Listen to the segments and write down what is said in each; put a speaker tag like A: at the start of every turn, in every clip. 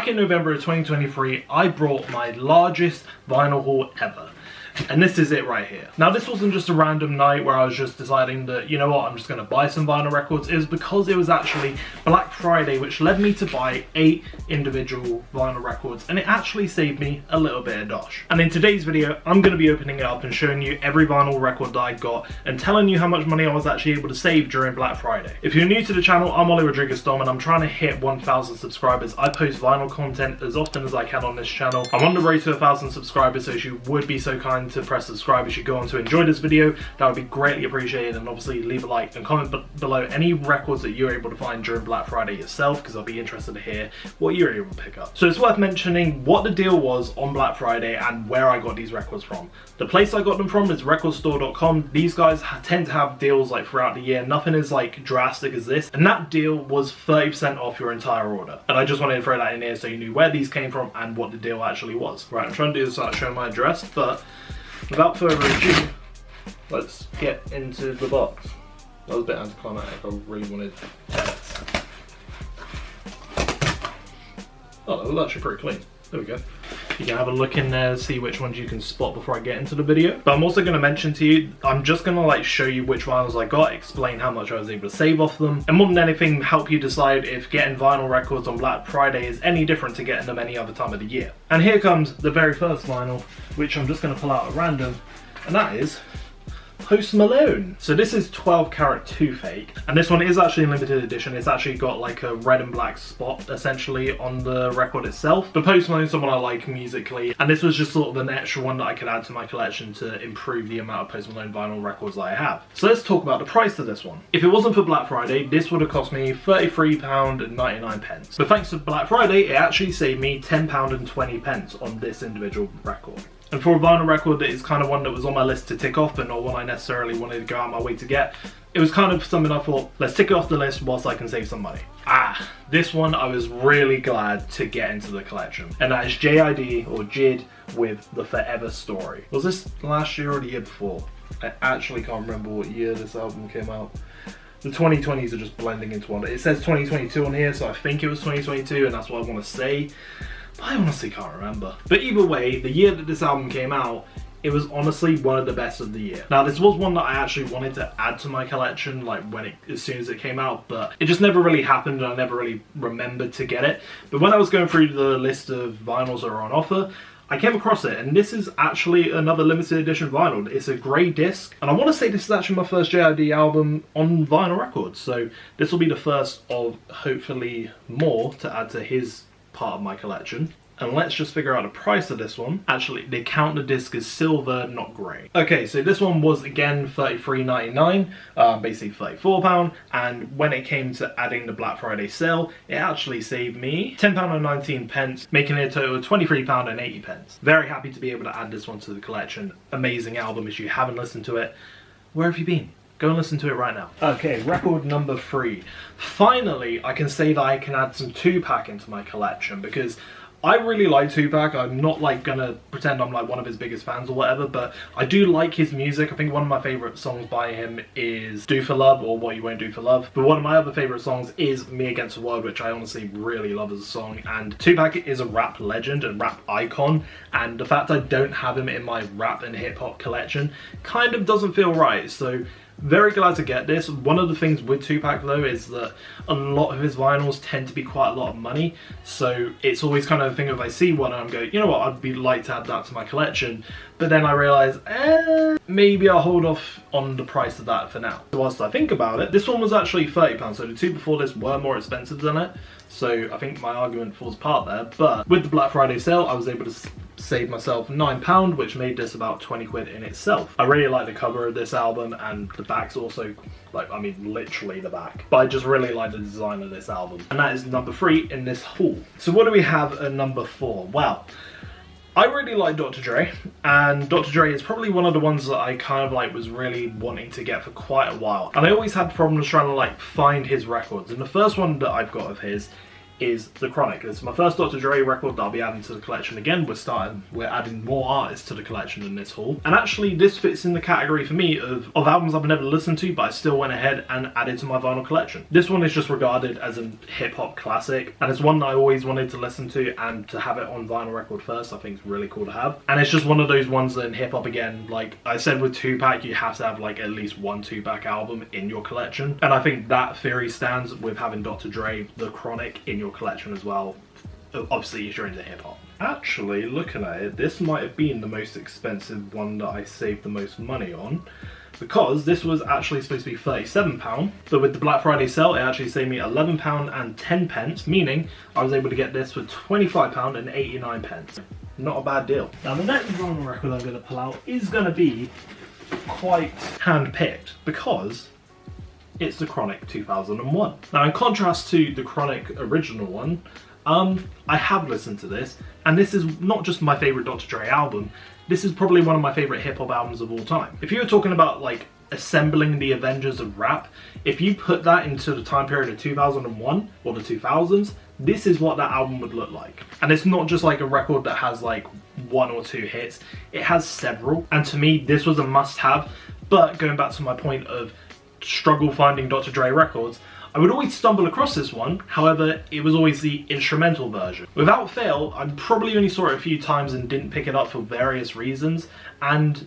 A: back in November of 2023, I brought my largest vinyl haul ever. And this is it right here. Now, this wasn't just a random night where I was just deciding that, you know what, I'm just going to buy some vinyl records. It was because it was actually Black Friday, which led me to buy 8 individual vinyl records, and it actually saved me a little bit of dosh. And in today's video, I'm going to be opening it up and showing you every vinyl record that I got and telling you how much money I was actually able to save during Black Friday. If you're new to the channel, I'm Ollie Rodriguez Dom, and I'm trying to hit 1,000 subscribers. I post vinyl content as often as I can on this channel. I'm on the road to 1,000 subscribers, so if you would be so kind to press subscribe if you go on to enjoy this video, that would be greatly appreciated. And obviously leave a like and comment below any records that you're able to find during Black Friday yourself, because I'll be interested to hear what you're able to pick up. So it's worth mentioning what the deal was on Black Friday and where I got these records from. The place I got them from is recordstore.com. These guys tend to have deals like throughout the year. Nothing is like drastic as this, and that deal was 30% off your entire order. And I just wanted to throw that in here so you knew where these came from and what the deal actually was. Right, I'm trying to do this without showing my address, but without further ado, let's get into the box. That was a bit anticlimactic. I really wanted tests. Oh, that was actually pretty clean. There we go. You can have a look in there, see which ones you can spot before I get into the video. But I'm also going to mention to you, I'm just going to like show you which vinyls I got, explain how much I was able to save off them, and more than anything, help you decide if getting vinyl records on Black Friday is any different to getting them any other time of the year. And here comes the very first vinyl, which I'm just going to pull out at random, and that is Post Malone. So this is 12 karat Toothache, and this one is actually a limited edition. It's actually got like a red and black spot essentially on the record itself. But Post Malone is someone I like musically, and this was just sort of an extra one that I could add to my collection to improve the amount of Post Malone vinyl records that I have. So let's talk about the price of this one. If it wasn't for Black Friday, this would have cost me £33.99. But thanks to Black Friday, it actually saved me £10.20 on this individual record. And for a vinyl record that is kind of one that was on my list to tick off, but not one I necessarily wanted to go out of my way to get, it was kind of something I thought, let's tick it off the list whilst I can save some money. This one I was really glad to get into the collection. And that is J.I.D. or J.I.D. with The Forever Story. Was this last year or the year before? I actually can't remember what year this album came out. The 2020s are just blending into one. It says 2022 on here, so I think it was 2022, and that's what I want to say. I honestly can't remember. But either way, the year that this album came out, it was honestly one of the best of the year. Now, this was one that I actually wanted to add to my collection, like as soon as it came out, but it just never really happened, and I never really remembered to get it. But when I was going through the list of vinyls that are on offer, I came across it, and this is actually another limited edition vinyl. It's a grey disc, and I want to say this is actually my first J.I.D. album on vinyl records, so this will be the first of hopefully more to add to his part of my collection. And let's just figure out the price of this one. Actually, they count the disc as silver, not grey. Okay, so this one was again $33.99, basically £34, and when it came to adding the Black Friday sale, it actually saved me £10.19, making it a total of £23.80. Very happy to be able to add this one to the collection. Amazing album. If you haven't listened to it, where have you been? Go and listen to it right now. Okay, record number 3. Finally, I can say that I can add some Toothache into my collection, because I really like Tupac. I'm not like gonna pretend I'm like one of his biggest fans or whatever, but I do like his music. I think one of my favorite songs by him is Do For Love, or What You Won't Do For Love. But one of my other favorite songs is Me Against the World, which I honestly really love as a song. And Tupac is a rap legend and rap icon, and the fact I don't have him in my rap and hip hop collection kind of doesn't feel right. So very glad to get this. One of the things with Tupac though is that a lot of his vinyls tend to be quite a lot of money, so it's always kind of a thing if I see one and I'm going, you know what, I'd be like to add that to my collection, but then I realise, maybe I'll hold off on the price of that for now. So whilst I think about it, this one was actually £30, so the two before this were more expensive than it, so I think my argument falls apart there. But with the Black Friday sale, I was able to save myself £9, which made this about 20 quid in itself. I really like the cover of this album, and the back's also, like, I mean literally the back, but I just really like the design of this album. And that is number 3 in this haul. So what do we have at number 4? Well, I really like Dr. Dre, and Dr. Dre is probably one of the ones that I kind of like was really wanting to get for quite a while. And I always had problems trying to like find his records, and the first one that I've got of his is The Chronic. It's my first Dr. Dre record that I'll be adding to the collection again. We're adding more artists to the collection in this haul. And actually this fits in the category for me of albums I've never listened to, but I still went ahead and added to my vinyl collection. This one is just regarded as a hip hop classic, and it's one that I always wanted to listen to, and to have it on vinyl record first I think is really cool to have. And it's just one of those ones that in hip hop, again, like I said with Tupac, you have to have like at least one Tupac album in your collection. And I think that theory stands with having Dr. Dre, The Chronic in your collection as well. Obviously if you're into hip hop. Actually, looking at it, this might have been the most expensive one that I saved the most money on, because this was actually supposed to be £37, but with the Black Friday sale it actually saved me £11 and 10 pence, meaning I was able to get this for £25 and 89 pence. Not a bad deal. Now the next vinyl record I'm going to pull out is going to be quite hand-picked, because it's The Chronic 2001. Now in contrast to The Chronic original one, I have listened to this, and this is not just my favourite Dr. Dre album, this is probably one of my favourite hip hop albums of all time. If you were talking about like assembling the Avengers of rap, if you put that into the time period of 2001 or the 2000s, this is what that album would look like. And it's not just like a record that has like one or two hits, it has several, and to me this was a must-have. But going back to my point of struggle finding Dr. Dre records, I would always stumble across this one, however it was always the instrumental version. Without fail, I probably only saw it a few times and didn't pick it up for various reasons, and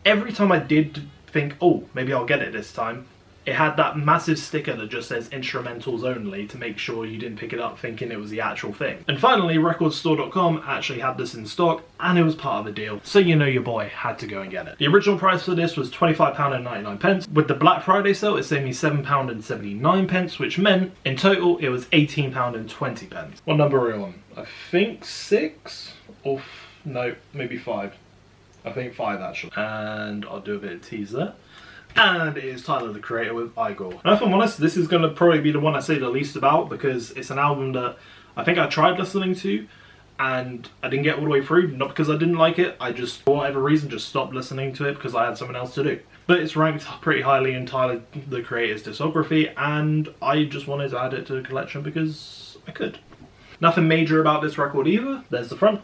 A: every time I did think, oh, maybe I'll get it this time, it had that massive sticker that just says instrumentals only to make sure you didn't pick it up thinking it was the actual thing. And finally, recordstore.com actually had this in stock, and it was part of the deal, so you know your boy had to go and get it. The original price for this was £25 and 99 pence. With the Black Friday sale it saved me £7 and 79 pence, which meant in total it was £18 and 20 pence. What number are we on? I think 6 or no, maybe 5. I think 5 actually. And I'll do a bit of teaser. And it is Tyler, the Creator, with IGOR. And if I'm honest, this is going to probably be the one I say the least about, because it's an album that I think I tried listening to and I didn't get all the way through. Not because I didn't like it, I just, for whatever reason, just stopped listening to it because I had something else to do. But it's ranked pretty highly in Tyler, the Creator's discography, and I just wanted to add it to the collection because I could. Nothing major about this record either. There's the front.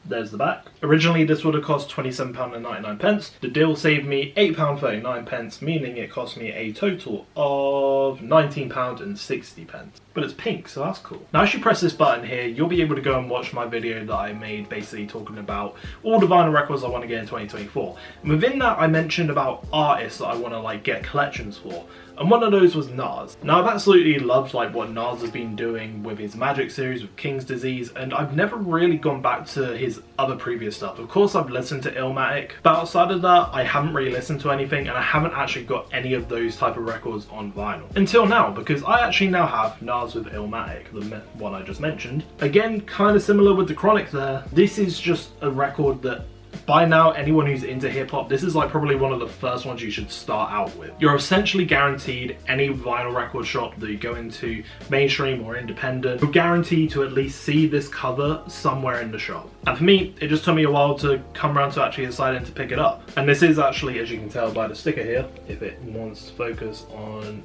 A: There's the back. Originally this would have cost £27 and 99 pence. The deal saved me £8 39 pence, meaning it cost me a total of £19 and 60 pence. But it's pink, so that's cool. Now as you press this button here, you'll be able to go and watch my video that I made basically talking about all the vinyl records I want to get in 2024. And within that I mentioned about artists that I want to like get collections for. And one of those was Nas. Now I've absolutely loved like what Nas has been doing with his Magic series, with King's Disease, and I've never really gone back to his other previous stuff. Of course I've listened to Illmatic, but outside of that I haven't really listened to anything, and I haven't actually got any of those type of records on vinyl. Until now, because I actually now have Nas with Illmatic, the one I just mentioned. Again, kind of similar with The Chronic there. This is just a record that by now, anyone who's into hip-hop, this is like probably one of the first ones you should start out with. You're essentially guaranteed any vinyl record shop that you go into, mainstream or independent, you're guaranteed to at least see this cover somewhere in the shop. And for me, it just took me a while to come around to actually deciding to pick it up. And this is actually, as you can tell by the sticker here, if it wants to focus on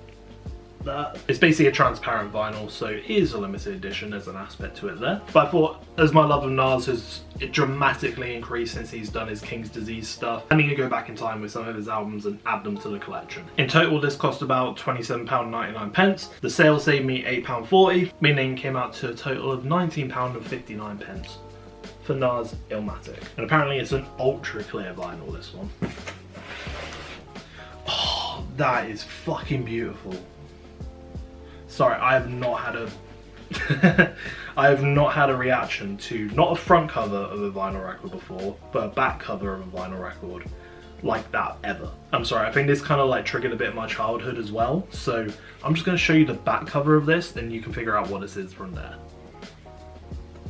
A: that. It's basically a transparent vinyl, so it is a limited edition. There's an aspect to it there. But I thought, as my love of Nas has dramatically increased since he's done his King's Disease stuff, I need to go back in time with some of his albums and add them to the collection. In total, this cost about £27 99 pence. The sale saved me £8 40, meaning it came out to a total of £19 and 59 pence for Nas Illmatic. And apparently it's an ultra clear vinyl, this one. Oh, that is fucking beautiful. Sorry, I have not had a I have not had a reaction to not a front cover of a vinyl record before, but a back cover of a vinyl record like that ever. I'm sorry, I think this kind of like triggered a bit of my childhood as well, so I'm just going to show you the back cover of this, then you can figure out what this is from there.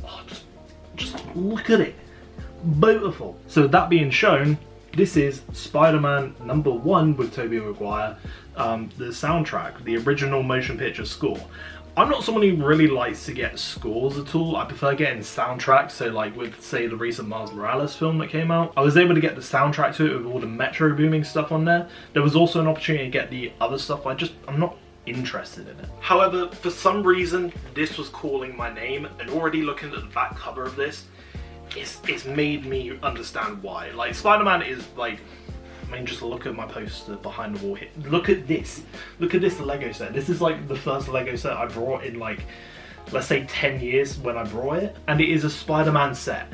A: Oh, just look at it. Beautiful. So that being shown, this is Spider-Man #1 with Tobey Maguire, the soundtrack, the original motion picture score. I'm not someone who really likes to get scores at all. I prefer getting soundtracks, so like with, say, the recent Miles Morales film that came out, I was able to get the soundtrack to it with all the Metro Booming stuff on there. There was also an opportunity to get the other stuff. I'm not interested in it. However, for some reason, this was calling my name, and already looking at the back cover of this, it's made me understand why. Like, Spider-Man is like, I mean, just look at my poster behind the wall here. Look at this Lego set. This is like the first Lego set I brought in, like, let's say 10 years when I brought it, and it is a Spider-Man set.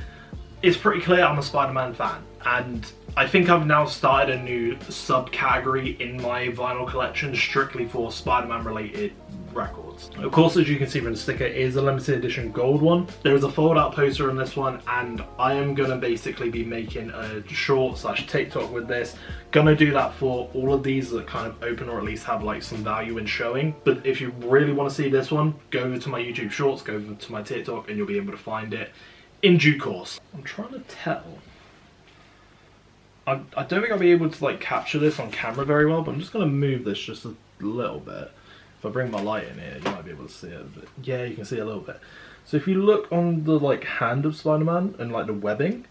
A: It's pretty clear I'm a Spider-Man fan, and I think I've now started a new subcategory in my vinyl collection strictly for Spider-Man related records. Of course, as you can see from the sticker, it is a limited edition gold one. There is a fold out poster on this one, and I am gonna basically be making a short / TikTok with this. Gonna do that for all of these that kind of open or at least have like some value in showing. But if you really want to see this one, go over to my YouTube shorts, go over to my TikTok, and you'll be able to find it in due course. I'm trying to tell. I don't think I'll be able to like capture this on camera very well, but I'm just gonna move this just a little bit. If I bring my light in here, you might be able to see it a bit. Yeah, you can see a little bit. So if you look on the like hand of Spider-Man and like the webbing,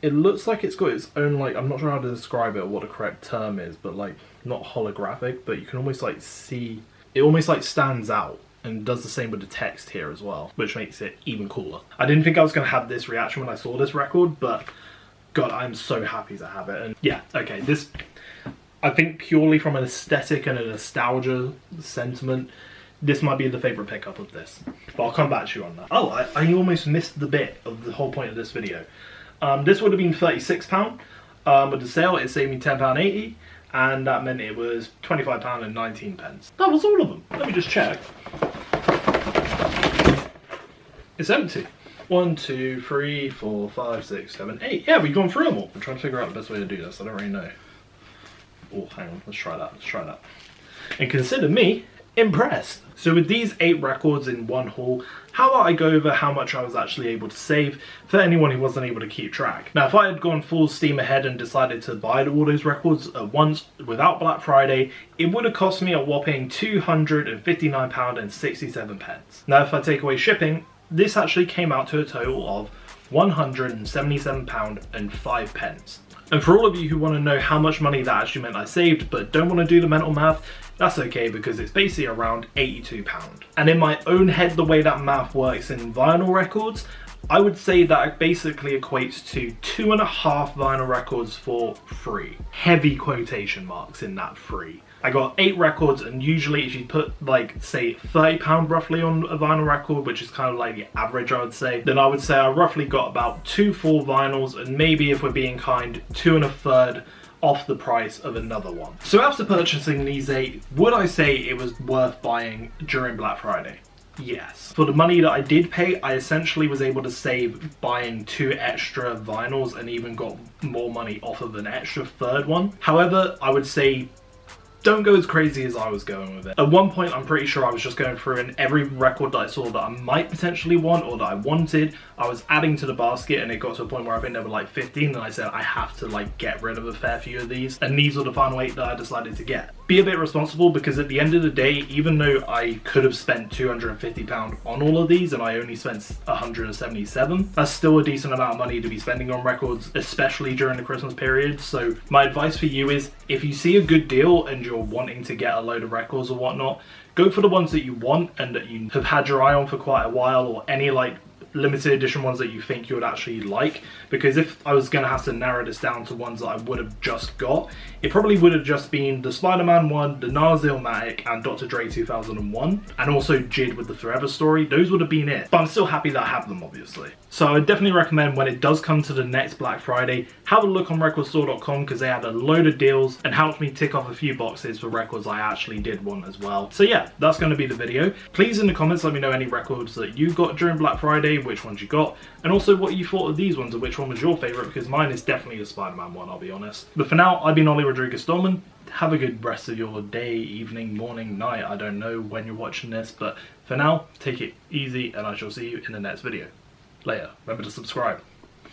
A: it looks like it's got its own, like, I'm not sure how to describe it or what the correct term is, but like not holographic, but you can almost like see, it almost like stands out, and does the same with the text here as well, which makes it even cooler. I didn't think I was gonna have this reaction when I saw this record, but God, I'm so happy to have it. And yeah, okay, this, I think purely from an aesthetic and a nostalgia sentiment, this might be the favourite pickup of this. But I'll come back to you on that. Oh, I almost missed the bit of the whole point of this video. This would have been £36. With the sale, it saved me £10.80, and that meant it was £25.19. That was all of them. Let me just check. It's empty. 1, 2, 3, 4, 5, 6, 7, 8. Yeah, we've gone through them all. I'm trying to figure out the best way to do this. I don't really know. Oh, hang on. Let's try that. Let's try that. And consider me impressed. So with these 8 records in one haul, how about I go over how much I was actually able to save for anyone who wasn't able to keep track. Now, if I had gone full steam ahead and decided to buy all those records at once without Black Friday, it would have cost me a whopping £259.67. Now, if I take away shipping, this actually came out to a total of £177.05. And for all of you who want to know how much money that actually meant I saved but don't want to do the mental math, that's okay, because it's basically around £82. And in my own head, the way that math works in vinyl records, I would say that basically equates to 2.5 vinyl records for free. Heavy quotation marks in that free. I got 8 records, and usually if you put like say £30 roughly on a vinyl record, which is kind of like the average I would say, then I would say I roughly got about 2 full vinyls, and maybe if we're being kind, 2 1/3 off the price of another one. So after purchasing these 8, would I say it was worth buying during Black Friday? Yes. For the money that I did pay, I essentially was able to save buying 2 extra vinyls and even got more money off of an extra 3rd one. However, I would say don't go as crazy as I was going with it. At one point, I'm pretty sure I was just going through, and every record that I saw that I might potentially want or that I wanted, I was adding to the basket, and it got to a point where I think there were like 15, and I said I have to like get rid of a fair few of these, and these were the final 8 that I decided to get. Be a bit responsible, because at the end of the day, even though I could have spent £250 on all of these and I only spent 177, that's still a decent amount of money to be spending on records, especially during the Christmas period. So my advice for you is, if you see a good deal and you're wanting to get a load of records or whatnot, go for the ones that you want and that you have had your eye on for quite a while, or any like limited edition ones that you think you would actually like. Because if I was going to have to narrow this down to ones that I would have just got, it probably would have just been the Spider-Man one, the Nas Illmatic, and Dr. Dre 2001, and also J.I.D with the Forever Story. Those would have been it, but I'm still happy that I have them, obviously. So I would definitely recommend, when it does come to the next Black Friday, have a look on recordstore.com, because they had a load of deals and helped me tick off a few boxes for records I actually did want as well. So yeah, that's going to be the video. Please in the comments let me know any records that you got during Black Friday, which ones you got, and also what you thought of these ones and which one was your favourite, because mine is definitely the Spider-Man one, I'll be honest. But for now, I've been Ollie Rodriguez-Stallman. Have a good rest of your day, evening, morning, night. I don't know when you're watching this, but for now, take it easy, and I shall see you in the next video. Later. Remember to subscribe.